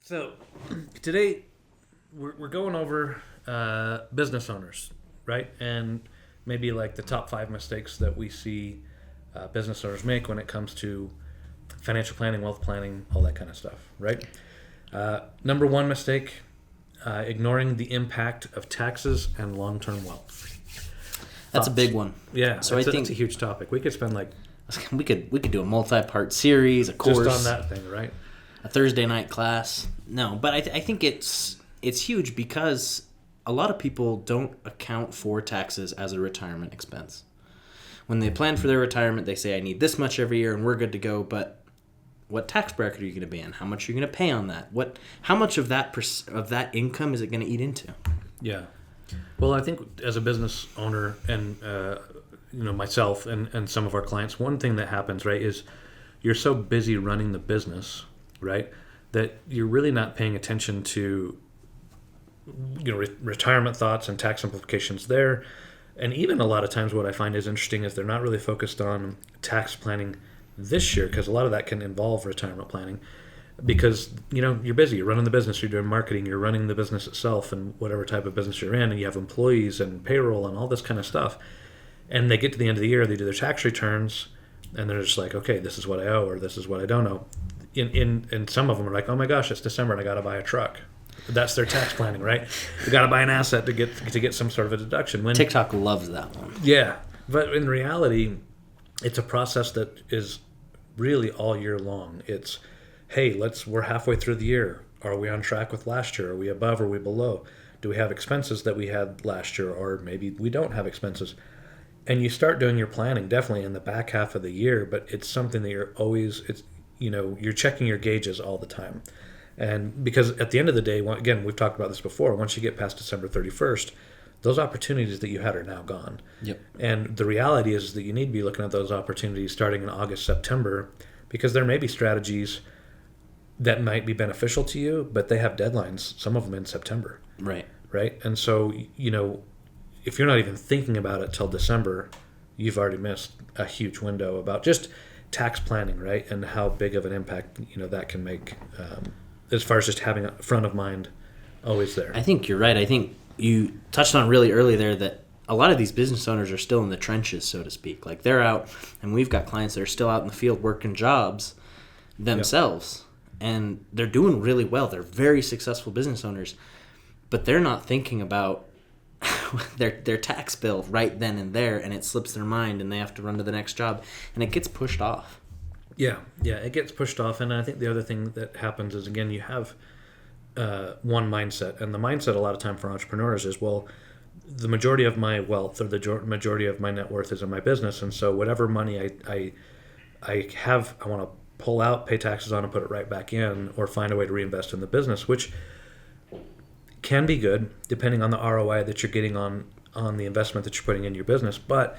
So today we're going over business owners, right? And maybe like the top 5 mistakes that we see business owners make when it comes to financial planning, wealth planning, all that kind of stuff, right? Number one mistake, ignoring the impact of taxes and long-term wealth. That's a big one. Yeah, So it's I think it's a huge topic. We could spend like we could do a multi-part series, a course, just on that thing, right? a Thursday night class. No, but I think it's huge because a lot of people don't account for taxes as a retirement expense. When they plan for their retirement, they say, I need this much every year and we're good to go. But what tax bracket are you going to be in? How much are you going to pay on that? How much of that income is it going to eat into? Yeah. Well, I think as a business owner and myself and some of our clients, one thing that happens, right, is you're so busy running the business, right, that you're really not paying attention to retirement thoughts and tax implications there. And even a lot of times what I find is interesting is they're not really focused on tax planning this year, because a lot of that can involve retirement planning, because you're busy, you're running the business, you're doing marketing, you're running the business itself and whatever type of business you're in, and you have employees and payroll and all this kind of stuff. And they get to the end of the year, they do their tax returns, and they're just like, okay, this is what I owe, or this is what I don't owe. And some of them are like, oh my gosh, it's December and I got to buy a truck. That's their tax planning, right? You got to buy an asset to get some sort of a deduction. When TikTok loves that one. Yeah, but in reality, it's a process that is really all year long. It's, hey, we're halfway through the year. Are we on track with last year? Are we above? Are we below? Do we have expenses that we had last year, or maybe we don't have expenses? And you start doing your planning definitely in the back half of the year, but it's something that you're checking your gauges all the time. And because at the end of the day, again, we've talked about this before, once you get past December 31st, those opportunities that you had are now gone. Yep. And the reality is that you need to be looking at those opportunities starting in August, September, because there may be strategies that might be beneficial to you, but they have deadlines, some of them in September. Right. Right? And so, if you're not even thinking about it till December, you've already missed a huge window about just tax planning, right? And how big of an impact, that can make as far as just having a front of mind always there. I think you're right. I think you touched on really early there that a lot of these business owners are still in the trenches, so to speak. Like they're out, and we've got clients that are still out in the field working jobs themselves. Yep. And they're doing really well. They're very successful business owners, but they're not thinking about their tax bill right then and there, and it slips their mind, and they have to run to the next job, and it gets pushed off. Yeah, it gets pushed off. And I think the other thing that happens is, again, you have one mindset, and the mindset a lot of time for entrepreneurs is, well, the majority of my wealth or the majority of my net worth is in my business, and so whatever money I have, I want to pull out, pay taxes on, and put it right back in, or find a way to reinvest in the business, which can be good depending on the ROI that you're getting on the investment that you're putting in your business. But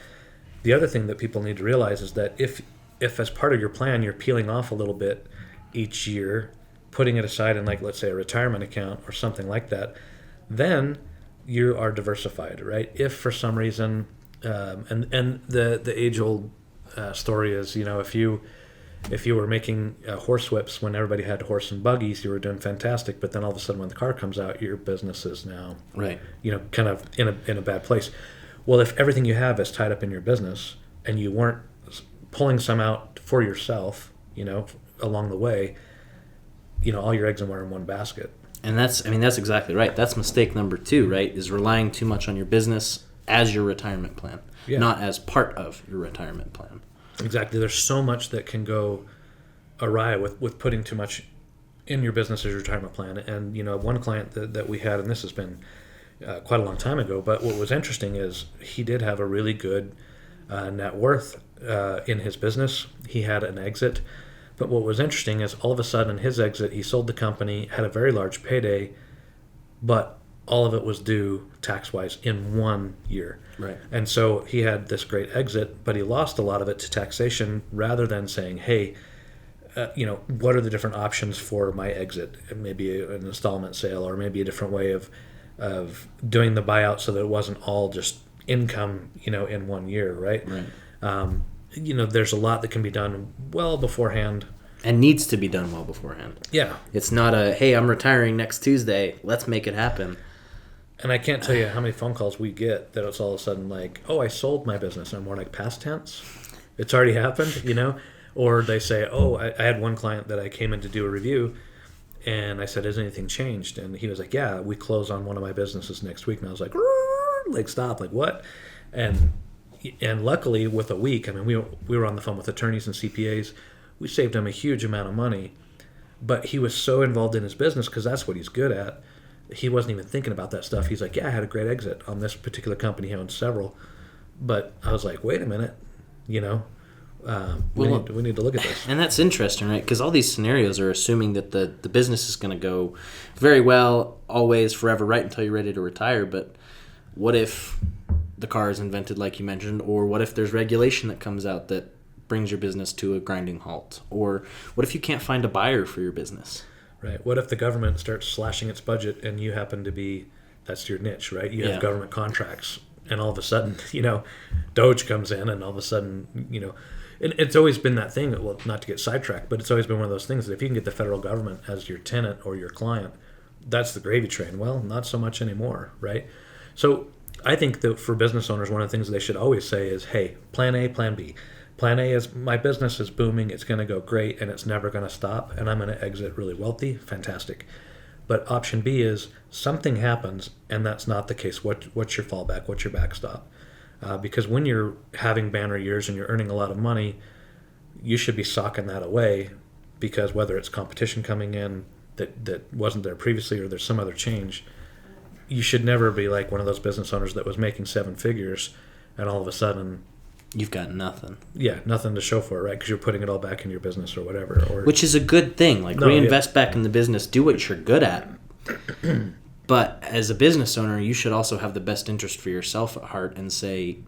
the other thing that people need to realize is that if as part of your plan you're peeling off a little bit each year, putting it aside in, like, let's say a retirement account or something like that, then you are diversified, right? If for some reason, and the age-old story is, if you were making horse whips when everybody had horse and buggies, you were doing fantastic. But then all of a sudden, when the car comes out, your business is now, right, kind of in a bad place. Well, if everything you have is tied up in your business and you weren't pulling some out for yourself, along the way, all your eggs are in one basket. And that's exactly right. That's mistake number 2, right? Is relying too much on your business as your retirement plan, not as part of your retirement plan. Exactly. There's so much that can go awry with putting too much in your business as your retirement plan. And, one client that we had, and this has been quite a long time ago, but what was interesting is he did have a really good net worth in his business. He had an exit. But what was interesting is all of a sudden his exit, he sold the company, had a very large payday, but all of it was due tax-wise in 1 year. Right. And so he had this great exit, but he lost a lot of it to taxation rather than saying, hey, what are the different options for my exit? Maybe an installment sale, or maybe a different way of doing the buyout so that it wasn't all just income, in 1 year, right? Right. There's a lot that can be done well beforehand And needs to be done well beforehand. Yeah. It's not a, hey, I'm retiring next Tuesday, let's make it happen. And I can't tell you how many phone calls we get that it's all of a sudden like, oh, I sold my business. And I'm more like, past tense? It's already happened, you know? Or they say, oh, I had one client that I came in to do a review, and I said, has anything changed? And he was like, yeah, we close on one of my businesses next week. And I was like, stop, like what? And luckily, with a week, I mean, we were on the phone with attorneys and CPAs. We saved him a huge amount of money. But he was so involved in his business because that's what he's good at. He wasn't even thinking about that stuff. He's like, yeah, I had a great exit on this particular company. He owned several. But I was like, wait a minute, you know, we need to look at this. And that's interesting, right? Because all these scenarios are assuming that the business is going to go very well, always, forever, right until you're ready to retire. But what if the car is invented, like you mentioned, or what if there's regulation that comes out that brings your business to a grinding halt? Or what if you can't find a buyer for your business? Right. What if the government starts slashing its budget and you happen to be, that's your niche, right? You have government contracts, and all of a sudden, you know, Doge comes in, and all of a sudden, you know, and it's always been that thing, well, not to get sidetracked, but it's always been one of those things that if you can get the federal government as your tenant or your client, that's the gravy train. Well, not so much anymore, right? So I think that for business owners, one of the things they should always say is, hey, plan A, plan B. Plan A is my business is booming, it's going to go great, and it's never going to stop, and I'm going to exit really wealthy. Fantastic. But option B is something happens, and that's not the case. What's your fallback? What's your backstop? Because when you're having banner years and you're earning a lot of money, you should be socking that away, because whether it's competition coming in that wasn't there previously or there's some other change, you should never be like one of those business owners that was making seven figures and all of a sudden you've got nothing. Yeah, nothing to show for it, right? Because you're putting it all back in your business or whatever. Which is a good thing. Like, reinvest back in the business. Do what you're good at. But as a business owner, you should also have the best interest for yourself at heart and say,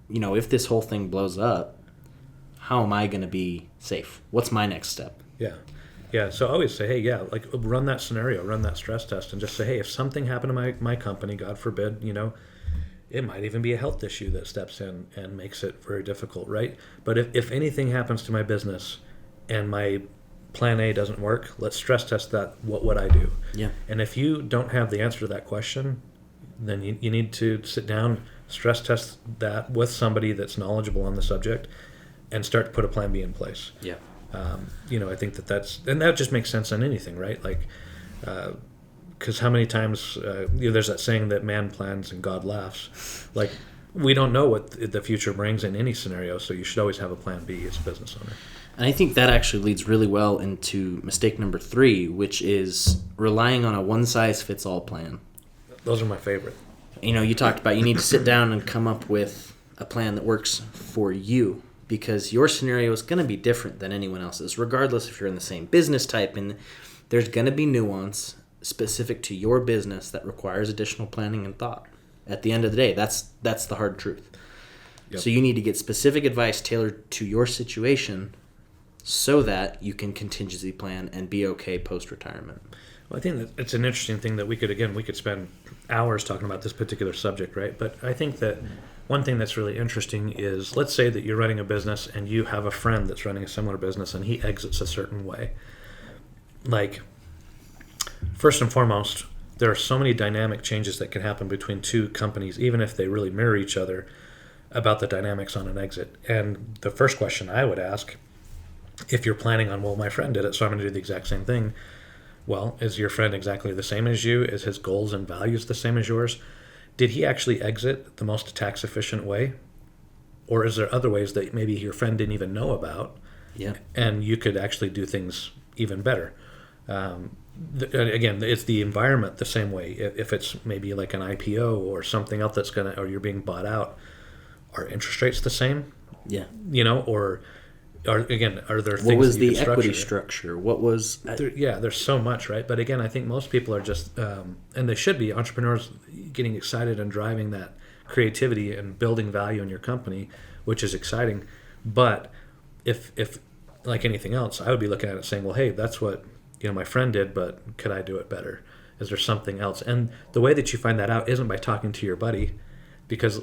you know, if this whole thing blows up, how am I going to be safe? What's my next step? Yeah. Yeah, so I always say, hey, yeah, like run that scenario, run that stress test, and just say, hey, if something happened to my company, God forbid, you know, it might even be a health issue that steps in and makes it very difficult, right? But if anything happens to my business and my plan A doesn't work, let's stress test that. What would I do? Yeah. And if you don't have the answer to that question, then you need to sit down, stress test that with somebody that's knowledgeable on the subject, and start to put a plan B in place. Yeah. You know, I think and that just makes sense on anything, right? Like, because how many times, there's that saying that man plans and God laughs. Like, we don't know what the future brings in any scenario, so you should always have a plan B as a business owner. And I think that actually leads really well into mistake number 3, which is relying on a one-size-fits-all plan. Those are my favorite. You know, you talked about you need to sit down and come up with a plan that works for you, because your scenario is going to be different than anyone else's, regardless if you're in the same business type. And there's going to be nuance specific to your business that requires additional planning and thought. At the end of the day, that's the hard truth. Yep. So you need to get specific advice tailored to your situation so that you can contingency plan and be okay post-retirement. Well, I think that it's an interesting thing that we could spend hours talking about this particular subject, right? But I think that one thing that's really interesting is, let's say that you're running a business and you have a friend that's running a similar business and he exits a certain way. Like, first and foremost, there are so many dynamic changes that can happen between two companies, even if they really mirror each other, about the dynamics on an exit. And the first question I would ask, if you're planning on, well, my friend did it, so I'm going to do the exact same thing. Well, is your friend exactly the same as you? Is his goals and values the same as yours? Did he actually exit the most tax efficient way? Or is there other ways that maybe your friend didn't even know about? Yeah. And you could actually do things even better. Again, it's the environment the same way. If it's maybe like an IPO or something else or you're being bought out, are interest rates the same? Yeah. You know, or are there things? What was that you the equity structure? What was? There's so much, right? But again, I think most people are just, and they should be, entrepreneurs getting excited and driving that creativity and building value in your company, which is exciting. But if like anything else, I would be looking at it saying, well, hey, that's what my friend did, but could I do it better? Is there something else? And the way that you find that out isn't by talking to your buddy, because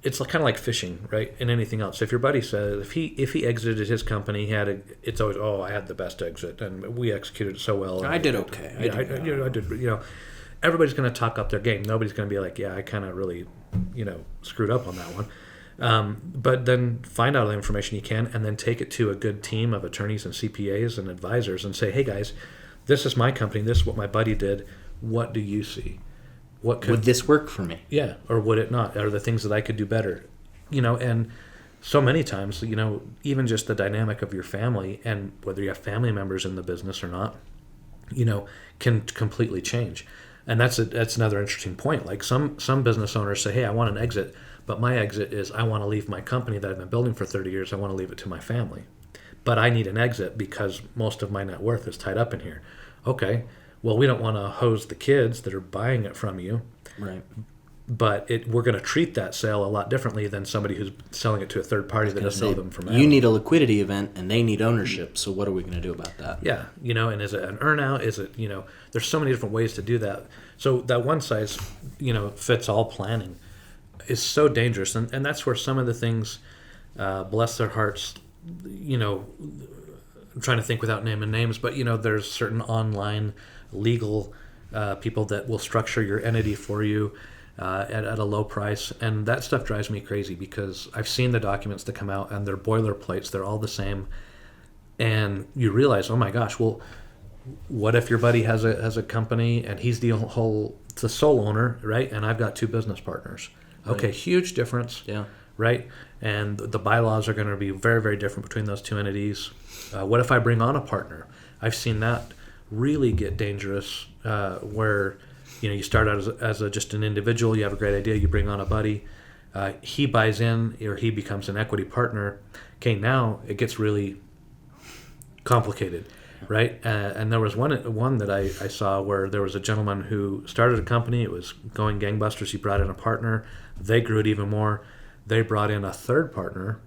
it's kind of like fishing, right? And anything else. If your buddy says if he exited his company, it's always, oh, I had the best exit and we executed it so well. I did okay. I did. Everybody's going to talk up their game. Nobody's going to be like, yeah, I kind of really, screwed up on that one. But then find out all the information you can, and then take it to a good team of attorneys and CPAs and advisors, and say, hey guys, this is my company. This is what my buddy did. What do you see? Would this work for me? Yeah, or would it not? Are there things that I could do better? And so many times, even just the dynamic of your family and whether you have family members in the business or not, can completely change. And that's another interesting point. Like some business owners say, hey, I want an exit, but my exit is I want to leave my company that I've been building for 30 years. I want to leave it to my family. But I need an exit because most of my net worth is tied up in here. Okay, well, we don't want to hose the kids that are buying it from you. Right. But we're going to treat that sale a lot differently than somebody who's selling it to a third party that doesn't know them from Adam. You need a liquidity event, and they need ownership. So what are we going to do about that? Yeah, and is it an earnout? Is it, there's so many different ways to do that. So that one size, fits all planning is so dangerous. And that's where some of the things, bless their hearts, I'm trying to think without naming names, but, there's certain online legal people that will structure your entity for you at a low price. And that stuff drives me crazy because I've seen the documents that come out and they're boilerplates. They're all the same. And you realize, oh my gosh, well, what if your buddy has a company and he's the sole owner, right? And I've got two business partners. Okay, right. Huge difference. Yeah. Right? And the bylaws are going to be very, very different between those two entities. What if I bring on a partner? I've seen that really get dangerous where you start out as just an individual. You have a great idea. You bring on a buddy. He buys in or he becomes an equity partner. Okay, now it gets really complicated, right? And there was one that I saw where there was a gentleman who started a company. It was going gangbusters. He brought in a partner. They grew it even more. They brought in a third partner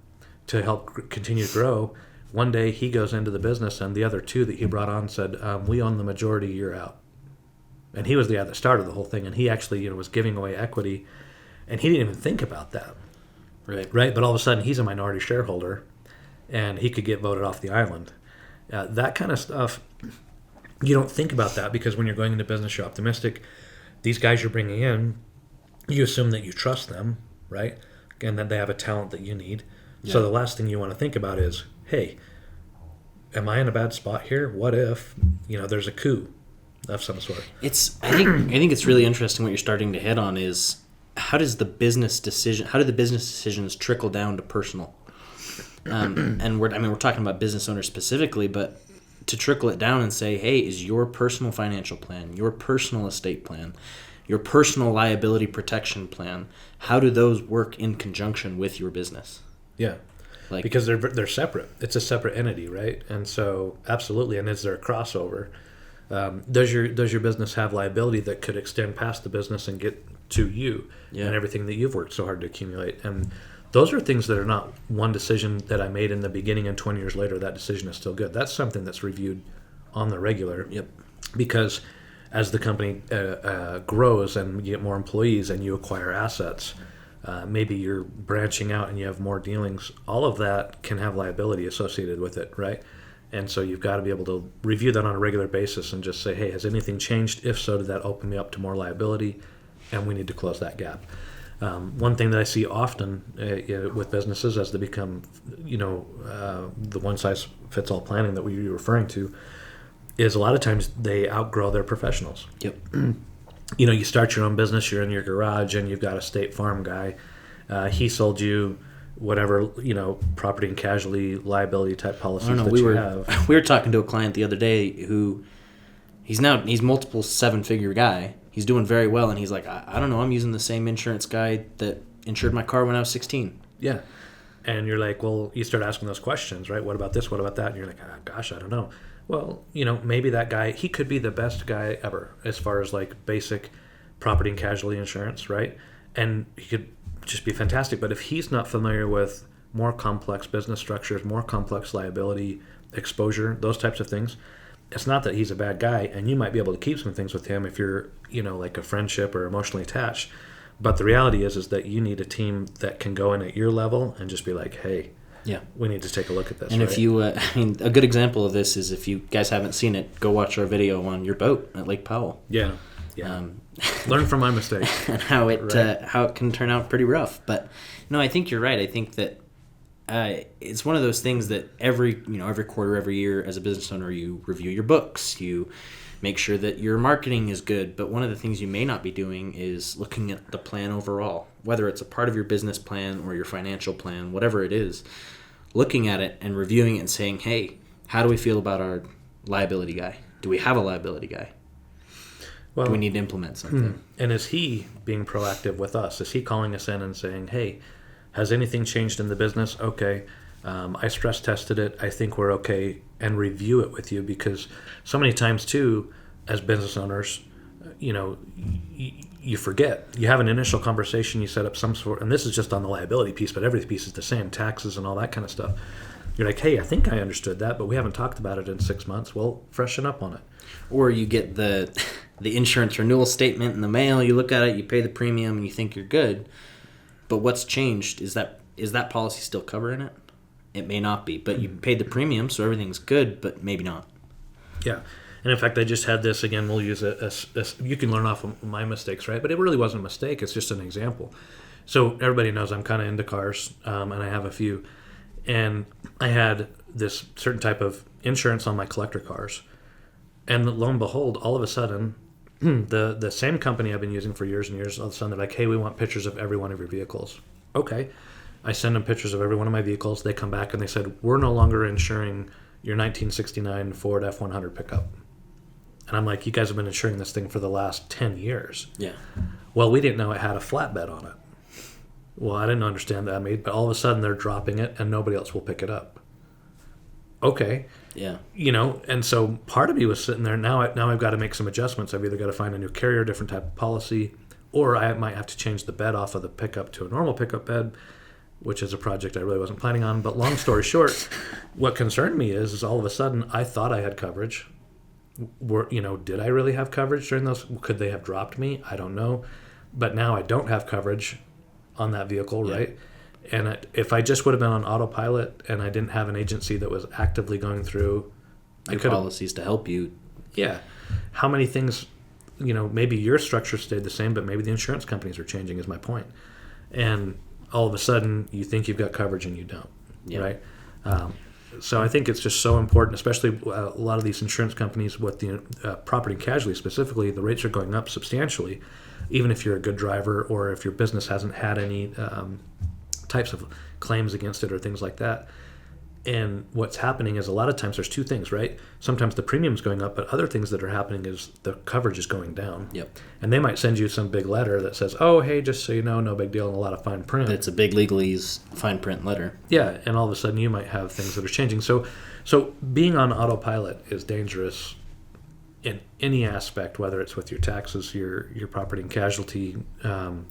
to help continue to grow. One day he goes into the business and the other two that he brought on said, we own the majority, you're out. And he was the guy that started the whole thing, and he actually was giving away equity, and he didn't even think about that. Right? But all of a sudden he's a minority shareholder, and he could get voted off the island. That kind of stuff, you don't think about that because when you're going into business, you're optimistic. These guys you're bringing in, you assume that you trust them, right? And that they have a talent that you need. Yeah. So the last thing you want to think about is, hey, am I in a bad spot here? What if, there's a coup of some sort? I think it's really interesting what you're starting to hit on is how do the business decisions trickle down to personal? And we're talking about business owners specifically, but to trickle it down and say, hey, is your personal financial plan, your personal estate plan, your personal liability protection plan, how do those work in conjunction with your business? Yeah. Because they're separate. It's a separate entity, right? And so absolutely. And is there a crossover? Does your business have liability that could extend past the business and get to you and everything that you've worked so hard to accumulate? And those are things that are not one decision that I made in the beginning and 20 years later, that decision is still good. That's something that's reviewed on the regular. Yep. Because as the company grows and you get more employees and you acquire assets, maybe you're branching out and you have more dealings, all of that can have liability associated with it, right? And so you've got to be able to review that on a regular basis and just say, hey, has anything changed? If so, did that open me up to more liability? And we need to close that gap. One thing that I see often with businesses as they become, the one-size-fits-all planning that we were referring to, is a lot of times they outgrow their professionals. Yep. You start your own business, you're in your garage, and you've got a State Farm guy. He sold you whatever, property and casualty liability type policies you have. We were talking to a client the other day who he's multiple seven-figure guy. He's doing very well, and he's like, I don't know, I'm using the same insurance guy that insured my car when I was 16. Yeah. And you're like, well, you start asking those questions, right? What about this? What about that? And you're like, gosh, I don't know. Well, maybe that guy, he could be the best guy ever as far as like basic property and casualty insurance, right? And he could just be fantastic. But if he's not familiar with more complex business structures, more complex liability exposure, those types of things, it's not that he's a bad guy, and you might be able to keep some things with him if you're, like a friendship or emotionally attached. But the reality is that you need a team that can go in at your level and just be like, hey, Yeah. we need to take a look at this. And right? if you, I mean, a good example of this is if you guys haven't seen it, go watch our video on your boat at Lake Powell. Yeah. Learn from my mistakes. And how it can turn out pretty rough. But no, I think you're right. I think that it's one of those things that every quarter, every year, as a business owner, you review your books, you make sure that your marketing is good. But one of the things you may not be doing is looking at the plan overall, whether it's a part of your business plan or your financial plan, whatever it is, looking at it and reviewing it and saying, hey, how do we feel about our liability guy? Do we have a liability guy? Well, do we need to implement something? And is he being proactive with us? Is he calling us in and saying, hey, has anything changed in the business? Okay, I stress tested it. I think we're okay, and review it with you, because so many times too, as business owners, you forget. You have an initial conversation, you set up some sort, and this is just on the liability piece, but every piece is the same, taxes and all that kind of stuff. You're like, hey, I think I understood that, but we haven't talked about it in 6 months. Well, freshen up on it. Or you get the insurance renewal statement in the mail, you look at it, you pay the premium, and you think you're good. But what's changed is that policy still covering it? It may not be, but you paid the premium, so everything's good, but maybe not. Yeah. And in fact, I just had this, again, we'll use you can learn off of my mistakes, right? But it really wasn't a mistake. It's just an example. So everybody knows I'm kind of into cars, and I have a few. And I had this certain type of insurance on my collector cars. And lo and behold, all of a sudden, the same company I've been using for years and years, all of a sudden they're like, hey, we want pictures of every one of your vehicles. Okay. I send them pictures of every one of my vehicles. They come back and they said, we're no longer insuring your 1969 Ford F-100 pickup. And I'm like, you guys have been insuring this thing for the last 10 years. Yeah. Well, we didn't know it had a flatbed on it. Well, I didn't understand that, but all of a sudden they're dropping it and nobody else will pick it up. Okay. Yeah. And so part of me was sitting there, now I've got to make some adjustments. I've either got to find a new carrier, different type of policy, or I might have to change the bed off of the pickup to a normal pickup bed, which is a project I really wasn't planning on. But long story short, what concerned me is all of a sudden I thought I had coverage. Did I really have coverage during those? Could they have dropped me? I don't know. But now I don't have coverage on that vehicle, Yeah. right? And if I just would have been on autopilot and I didn't have an agency that was actively going through Your policies to help you. Yeah. How many things, maybe your structure stayed the same, but maybe the insurance companies are changing, is my point. And all of a sudden you think you've got coverage and you don't, right? So I think it's just so important, especially a lot of these insurance companies with the property and casualty specifically, the rates are going up substantially, even if you're a good driver or if your business hasn't had any types of claims against it or things like that. And what's happening is a lot of times there's two things, right? Sometimes the premium's going up, but other things that are happening is the coverage is going down. Yep. And they might send you some big letter that says, oh, hey, just so you know, no big deal, and a lot of fine print. It's a big legalese fine print letter. Yeah, and all of a sudden you might have things that are changing. So being on autopilot is dangerous in any aspect, whether it's with your taxes, your property and casualty,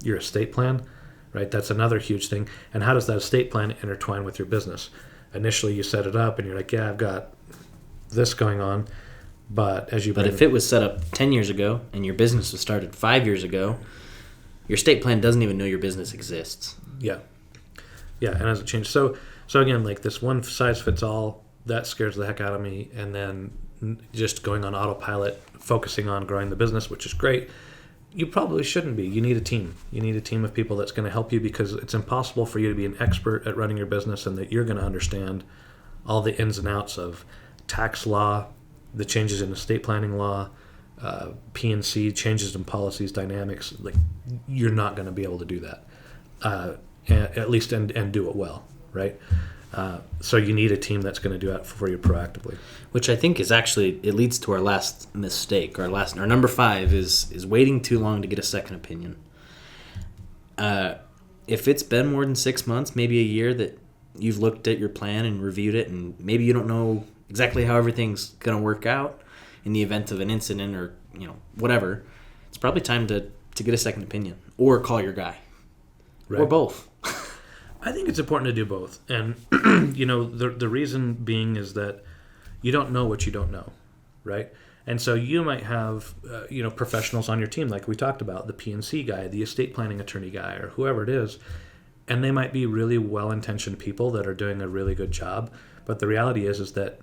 your estate plan, right? That's another huge thing. And how does that estate plan intertwine with your business? Initially, you set it up, and you're like, yeah, I've got this going on. But if it was set up 10 years ago and your business was started 5 years ago, your estate plan doesn't even know your business exists. Yeah. Yeah, and as it changed. So again, like this one size fits all, that scares the heck out of me. And then just going on autopilot, focusing on growing the business, which is great. You probably shouldn't be. You need a team. You need a team of people that's going to help you, because it's impossible for you to be an expert at running your business and that you're going to understand all the ins and outs of tax law, the changes in estate planning law, P&C, changes in policies, dynamics. Like, you're not going to be able to do that, at least and do it well, right? So you need a team that's going to do that for you proactively. Which I think is actually, it leads to our last mistake. Our number 5 is waiting too long to get a second opinion. If it's been more than 6 months, maybe a year that you've looked at your plan and reviewed it, and maybe you don't know exactly how everything's going to work out in the event of an incident or whatever, it's probably time to get a second opinion or call your guy, right? Or both. I think it's important to do both. And, the reason being is that you don't know what you don't know, right? And so you might have, professionals on your team, like we talked about, the P&C guy, the estate planning attorney guy, or whoever it is, and they might be really well-intentioned people that are doing a really good job. But the reality is that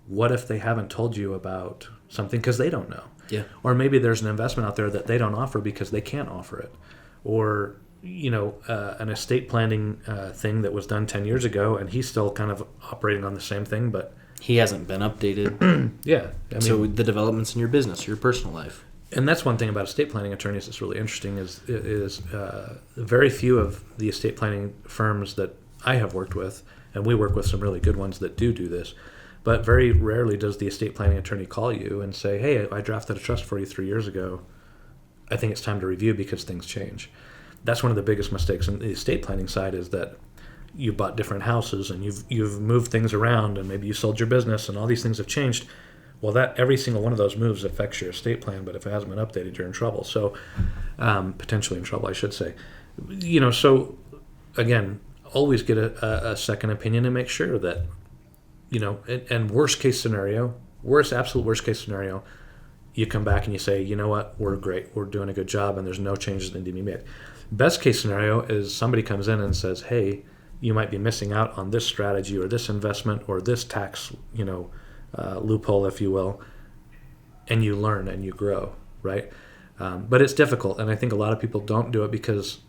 what if they haven't told you about something because they don't know? Yeah. Or maybe there's an investment out there that they don't offer because they can't offer it. Or, an estate planning thing that was done 10 years ago, and he's still kind of operating on the same thing, but he hasn't been updated. Yeah. So the developments in your business, your personal life. And that's one thing about estate planning attorneys that's really interesting is very few of the estate planning firms that I have worked with, and we work with some really good ones that do this, but very rarely does the estate planning attorney call you and say, hey, I drafted a trust for you 3 years ago. I think it's time to review because things change. That's one of the biggest mistakes in the estate planning side is that you bought different houses and you've moved things around and maybe you sold your business and all these things have changed. Well, that every single one of those moves affects your estate plan, but if it hasn't been updated, you're in trouble. So potentially in trouble, I should say. So again, always get a second opinion and make sure that, and absolute worst case scenario, you come back and you say, you know what, we're great, we're doing a good job, and there's no changes that need to be made. Best case scenario is somebody comes in and says, hey, you might be missing out on this strategy or this investment or this tax, loophole, if you will, and you learn and you grow, right? But it's difficult, and I think a lot of people don't do it because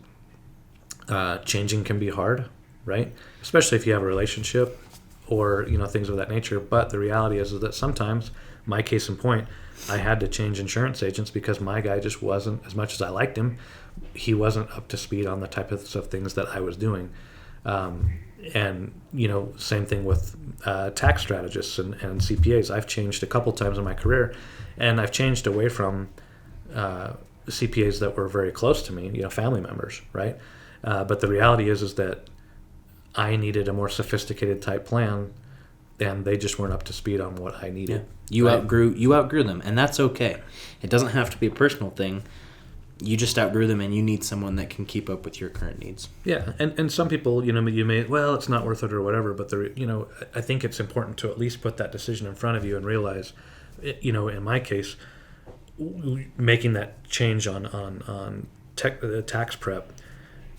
changing can be hard, right? Especially if you have a relationship or things of that nature. But the reality is that sometimes, my case in point, I had to change insurance agents because my guy just wasn't, as much as I liked him, he wasn't up to speed on the type of things that I was doing. And same thing with tax strategists and CPAs. I've changed a couple times in my career, and I've changed away from CPAs that were very close to me, family members, right? But the reality is that I needed a more sophisticated type plan, and they just weren't up to speed on what I needed. Yeah. You outgrew them, and that's okay. It doesn't have to be a personal thing. You just outgrew them, and you need someone that can keep up with your current needs. Yeah, and some people, you may, well, it's not worth it or whatever, but I think it's important to at least put that decision in front of you and realize, in my case, making that change on tax prep,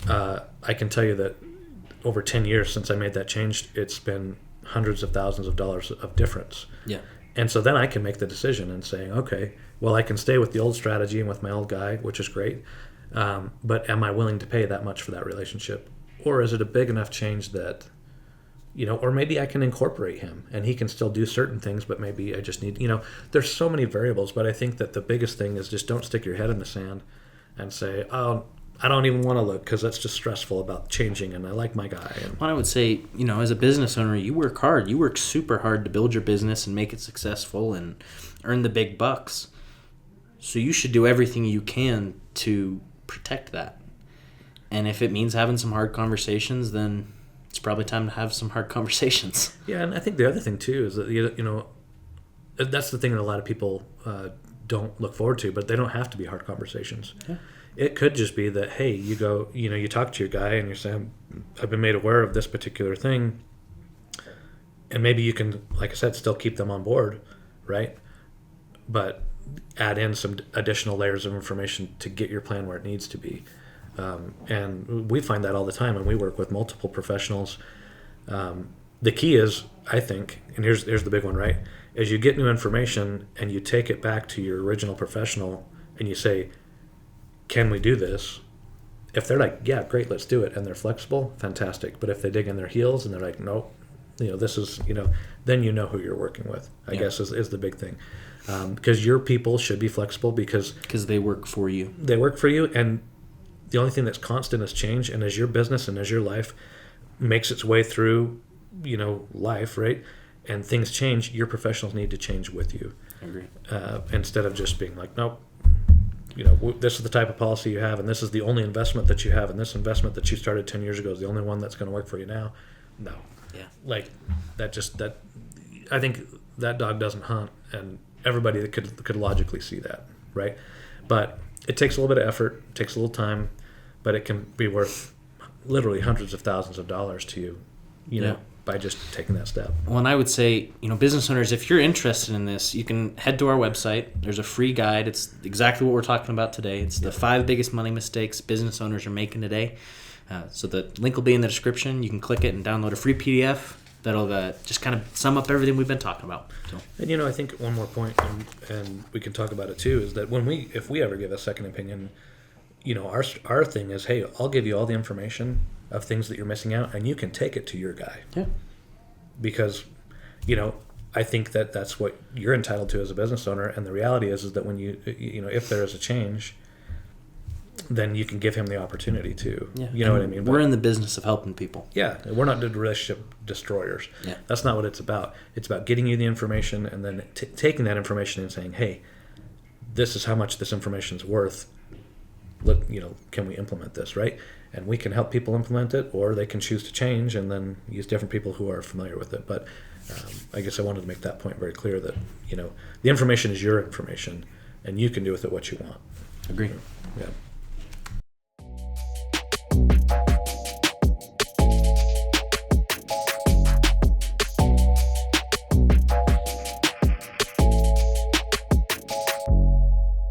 I can tell you that over 10 years since I made that change, it's been hundreds of thousands of dollars of difference. Yeah. And so then I can make the decision and say, okay, well, I can stay with the old strategy and with my old guy, which is great, but am I willing to pay that much for that relationship? Or is it a big enough change that, or maybe I can incorporate him and he can still do certain things, but maybe I just need, there's so many variables, but I think that the biggest thing is just don't stick your head in the sand and say, oh, I don't even want to look because that's just stressful about changing, and I like my guy. Well, I would say, as a business owner, you work hard. You work super hard to build your business and make it successful and earn the big bucks. So you should do everything you can to protect that. And if it means having some hard conversations, then it's probably time to have some hard conversations. Yeah, and I think the other thing, too, is that, that's the thing that a lot of people don't look forward to, but they don't have to be hard conversations. Yeah. It could just be that, hey, you go, you talk to your guy and you say, I've been made aware of this particular thing. And maybe you can, like I said, still keep them on board, right? But add in some additional layers of information to get your plan where it needs to be. And we find that all the time, and we work with multiple professionals. The key is, I think, and here's the big one, right? Is you get new information and you take it back to your original professional and you say, can we do this? If they're like, yeah, great, let's do it, and they're flexible, fantastic. But if they dig in their heels and they're like, nope, this is, then you know who you're working with, I guess is the big thing. Because your people should be flexible because they work for you. They work for you, and the only thing that's constant is change. And as your business and as your life makes its way through, life, right, and things change, your professionals need to change with you. I agree. Instead of just being like, nope, this is the type of policy you have, and this is the only investment that you have, and this investment that you started 10 years ago is the only one that's going to work for you now. No. Yeah. Like, that I think that dog doesn't hunt, and everybody that could logically see that, right? But it takes a little bit of effort, it takes a little time, but it can be worth literally hundreds of thousands of dollars to you, know? by just taking that step. Well, and I would say, business owners, if you're interested in this, you can head to our website. There's a free guide. It's exactly what we're talking about today. It's the 5 biggest money mistakes business owners are making today. So the link will be in the description. You can click it and download a free PDF that'll just kind of sum up everything we've been talking about. So. And I think one more point, and we can talk about it too, is that if we ever give a second opinion, our thing is, hey, I'll give you all the information of things that you're missing out, and you can take it to your guy. Yeah. Because, I think that that's what you're entitled to as a business owner, and the reality is that when if there is a change, then you can give him the opportunity to. Yeah. You know what I mean? We're in the business of helping people. Yeah, we're not the relationship destroyers. Yeah. That's not what it's about. It's about getting you the information and then taking that information and saying, hey, this is how much this information is worth. Look, can we implement this, right? And we can help people implement it, or they can choose to change and then use different people who are familiar with it. But I guess I wanted to make that point very clear that, the information is your information, and you can do with it what you want. Agree. Yeah.